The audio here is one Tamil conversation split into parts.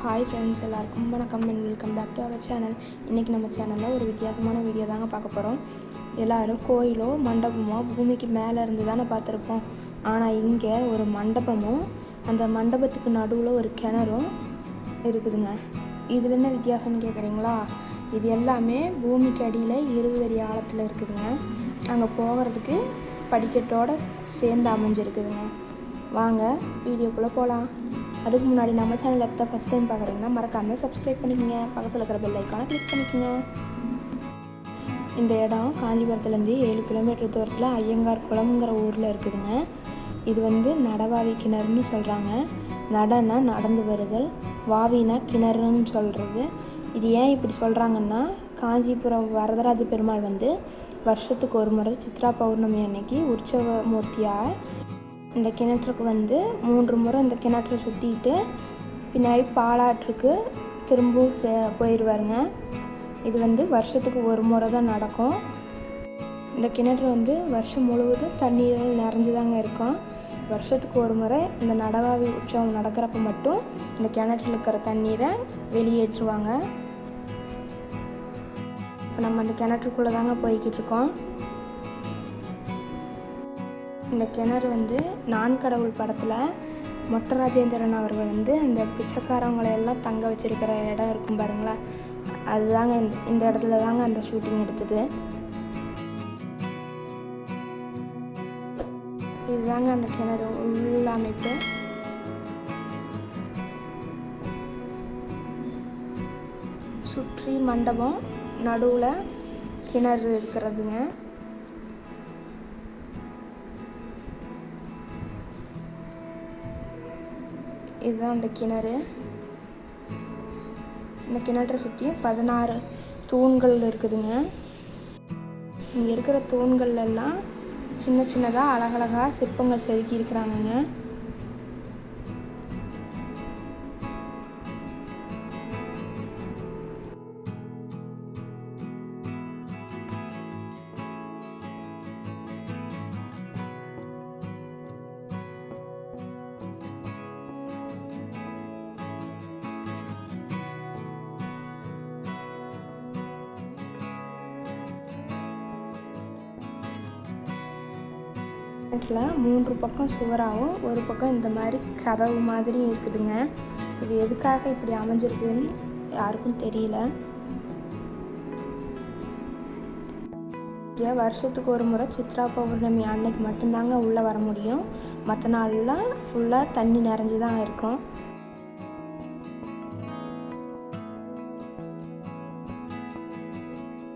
ஹாய் ஃப்ரெண்ட்ஸ், எல்லாருக்கும் வணக்கம் and welcome back to our channel. இன்றைக்கி நம்ம சேனலில் ஒரு வித்தியாசமான வீடியோ தாங்க பார்க்க போகிறோம். எல்லோரும் கோயிலோ மண்டபமோ பூமிக்கு மேலே இருந்து தானே பார்த்துருப்போம். ஆனால் இங்கே ஒரு மண்டபமும் அந்த மண்டபத்துக்கு நடுவில் ஒரு கிணறும் இருக்குதுங்க. இதில் என்ன வித்தியாசம்னு கேட்குறீங்களா? இது எல்லாமே பூமிக்கு அடியில் 20 அடி ஆழத்தில் இருக்குதுங்க. அங்கே போகிறதுக்கு படிக்கட்டோடு சேர்ந்து அமைஞ்சிருக்குதுங்க. வாங்க வீடியோக்குள்ளே போகலாம். அதுக்கு முன்னாடி நம்ம சேனலில் இப்போ தான் ஃபஸ்ட் டைம் பார்க்குறீங்கன்னா மறக்காமல் சப்ஸ்கிரைப் பண்ணிக்கோங்க. பக்கத்தில் இருக்கிற பெல் ஐக்கானை கிளிக் பண்ணிக்கோங்க. இந்த இடம் காஞ்சிபுரத்துலேருந்து 7 கிலோமீட்டர் தூரத்தில் ஐயங்கார் குளம்ங்கிற ஊரில் இருக்குதுங்க. இது நடவாவி கிணறுன்னு சொல்கிறாங்க. நடனா நடந்து வருதல், வாவினா கிணறுன்னு சொல்கிறது. இது ஏன் இப்படி சொல்கிறாங்கன்னா, காஞ்சிபுரம் வரதராஜ பெருமாள் வருஷத்துக்கு ஒரு முறை சித்ரா பௌர்ணமி அன்னைக்கு உற்சவ மூர்த்தியாக இந்த கிணற்றுக்கு 3 முறை இந்த கிணற்றை சுற்றிட்டு பின்னாடி பாலாற்றுக்கு திரும்ப போயிடுவாருங்க. இது வருஷத்துக்கு ஒரு முறை தான் நடக்கும். இந்த கிணறு வருஷம் முழுவதும் தண்ணீரில் நிறைஞ்சு தாங்க இருக்கும். வருஷத்துக்கு ஒரு முறை இந்த நடவாவி உற்சவம் நடக்கிறப்ப மட்டும் இந்த கிணற்றில் இருக்கிற தண்ணீரை வெளியேற்றுவாங்க. இப்போ நம்ம அந்த கிணற்றுக்குள்ளே தாங்க போய்கிட்டு இருக்கோம். இந்த கிணறு நான் கடவுள் படத்தில் மொட்ட ராஜேந்திரன் அவர்கள் அந்த பிச்சைக்காரவங்களை எல்லாம் தங்க வச்சிருக்கிற இடம் இருக்கும் பாருங்களா, அதுதாங்க இந்த இடத்துல தாங்க அந்த ஷூட்டிங் எடுத்தது. இதுதாங்க அந்த கிணறு உள்ள அமைப்பு. சுற்றி மண்டபம், நடுவில் கிணறு இருக்கிறதுங்க. இதுதான் அந்த கிணறு. இந்த கிணற்றை சுற்றி 16 தூண்கள் இருக்குதுங்க. இங்கே இருக்கிற தூண்கள் எல்லாம் சின்ன சின்னதாக அழகழகாக சிற்பங்கள் செதுக்கி இருக்கிறாங்கங்க. கிணற்றில் 3 பக்கம் சுவராகவும் ஒரு பக்கம் இந்த மாதிரி கதவு மாதிரி இருக்குதுங்க. இது எதுக்காக இப்படி அமைஞ்சிருக்குதுன்னு யாருக்கும் தெரியல. வருஷத்துக்கு ஒரு முறை சித்ரா பௌர்ணமி அன்னைக்கு மட்டும்தாங்க உள்ளே வர முடியும். மற்ற நாள்லாம் ஃபுல்லாக தண்ணி நிறைஞ்சு தான் இருக்கும்.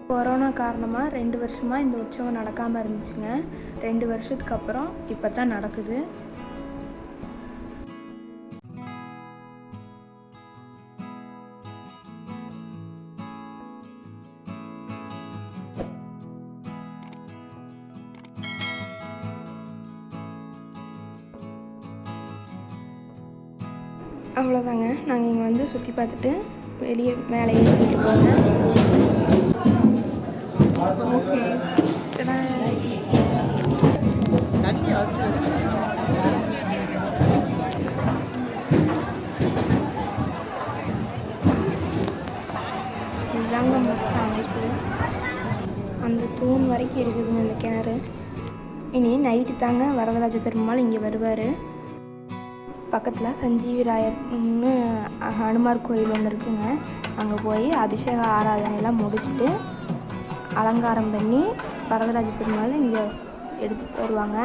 கொரோனா காரணமாக 2 வருஷமாக இந்த உற்சவம் நடக்காமல் இருந்துச்சுங்க. 2 வருஷத்துக்கு அப்புறம் இப்போ தான் நடக்குது. அவ்வளோதாங்க. நாங்கள் இங்கே சுற்றி பார்த்துட்டு வெளியே மேலே ஏறிக்கிட்டு போங்க. இதுதாங்க மொத்த அமைப்பு. அந்த தூண் வரைக்கும் இருக்குதுங்க இந்த கிணறு. இனி நைட்டு தாங்க வரதராஜ பெருமாள் இங்கே வருவார். பக்கத்தில் சஞ்சீவிராயர்னு ஹனுமார் கோயில் ஒன்று இருக்குங்க. அங்கே போய் அபிஷேக ஆராதனையெல்லாம் முடிச்சுட்டு அலங்காரம் பண்ணி வரதராஜ பெருமாள் இங்கே எடுத்துகிட்டு வருவாங்க.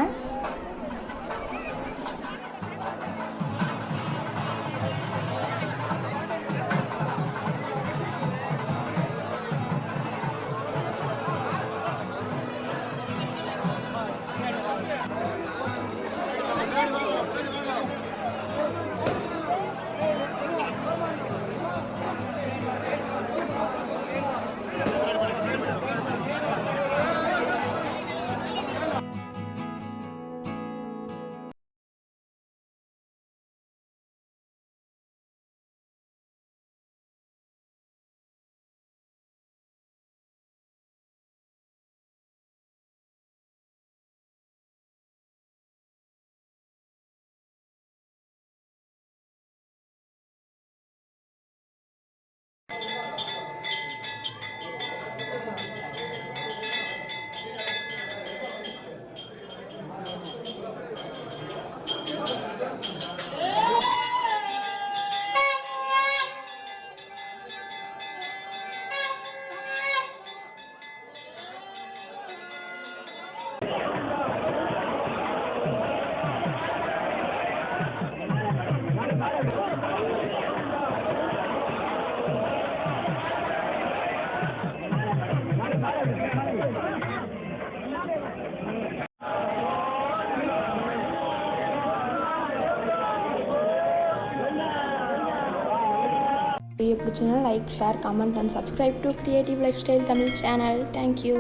வீடியோ பிடிச்சதுன்னா like, share, comment and subscribe to creative life style Tamil channel. Thank you.